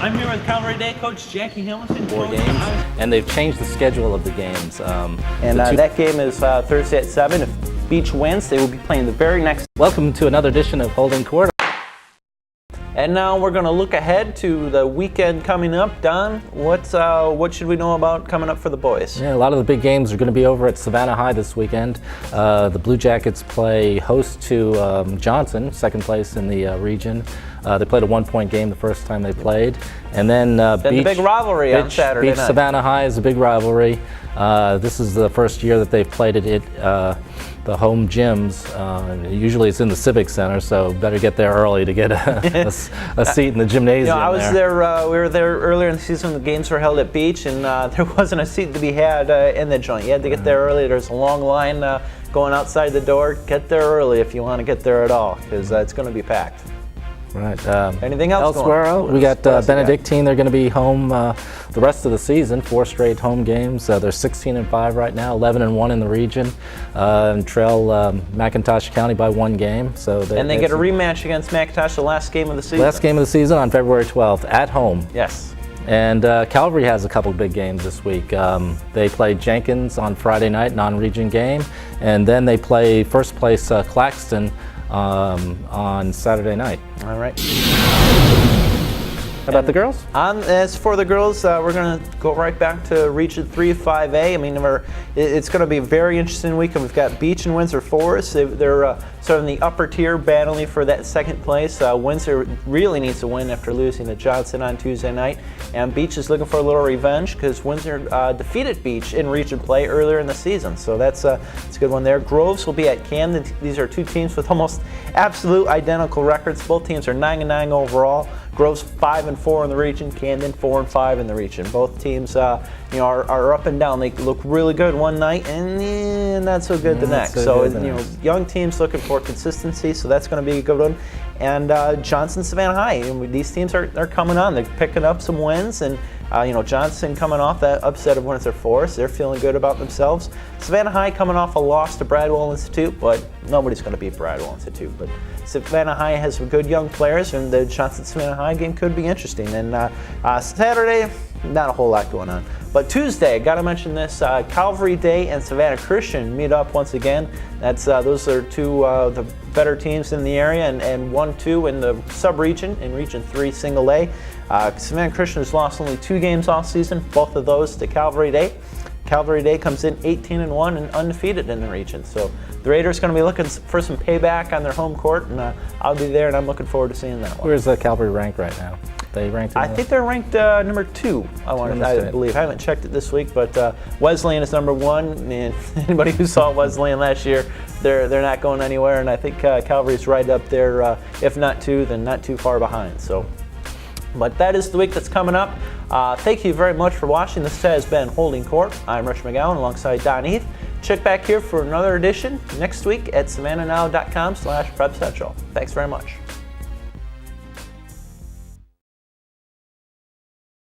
I'm here with Calvary Day coach Jackie Hamilton. 4 games, and they've changed the schedule of the games. That game is Thursday at 7. If Beach wins, they will be playing the very next. Welcome to another edition of Holding Court. And now we're going to look ahead to the weekend coming up. Don, what should we know about coming up for the boys? Yeah, a lot of the big games are going to be over at Savannah High this weekend. The Blue Jackets play host to Johnson, second place in the region. They played a 1-point game the first time they played. And then the big rivalry on Saturday night. Beach Savannah High is a big rivalry. This is the first year that they've played it the home gyms. Usually it's in the Civic Center, so better get there early to get a seat in the gymnasium. I was there. We were there earlier in the season. The games were held at Beach, and there wasn't a seat to be had in the joint. You had to get there early. There's a long line going outside the door. Get there early if you want to get there at all, because it's going to be packed. Right. Anything else? Elsewhere, we got Benedictine. They're going to be home the rest of the season. 4 straight home games. They're 16-5 right now, 11-1 in the region, and trail McIntosh County by 1 game. So they get a rematch against McIntosh, the last game of the season. Last game of the season on February 12th at home. Yes. And Calvary has a couple big games this week. They play Jenkins on Friday night, non-region game, and then they play first place Claxton on Saturday night. All right. How about the girls? As for the girls, we're going to go right back to Region 3 5A. I mean, it's going to be a very interesting week. We've got Beach and Windsor Forest. They're sort of in the upper tier, battling for that second place. Windsor really needs to win after losing to Johnson on Tuesday night. And Beach is looking for a little revenge because Windsor defeated Beach in region play earlier in the season. So that's a good one there. Groves will be at Camden. These are 2 teams with almost absolute identical records. Both teams are 9-9 overall. Groves 5-4 in the region, Camden 4-5 in the region. Both teams, are up and down. They look really good one night and not so good the next. So young teams looking for consistency. So that's going to be a good one. And Johnson, Savannah High. These teams are coming on. They're picking up some wins, and Johnson coming off that upset of Windsor Forest. They're feeling good about themselves. Savannah High coming off a loss to Bradwell Institute, but nobody's going to beat Bradwell Institute. But Savannah High has some good young players, and the Johnson-Savannah High game could be interesting. And Saturday, not a whole lot going on. But Tuesday, I got to mention this, Calvary Day and Savannah Christian meet up once again. Those are 2 the better teams in the area, and 1-2 in the sub-region, in Region 3 Single A. Savannah Christian has lost only 2 games all season, both of those to Calvary Day. Calvary Day comes in 18-1 and undefeated in the region. So the Raiders are going to be looking for some payback on their home court, and I'll be there, and I'm looking forward to seeing that one. Where's Calvary ranked right now? They ranked. I think they're ranked number 2. I believe. I haven't checked it this week, but Wesleyan is number 1. And anybody who saw Wesleyan last year, they're not going anywhere, and I think Calvary's right up there. If not 2, then not too far behind. So. But that is the week that's coming up. Thank you very much for watching. This has been Holding Court. I'm Rich McGowan alongside Don Heath. Check back here for another edition next week at savannahnow.com/PrebCentral. Thanks very much.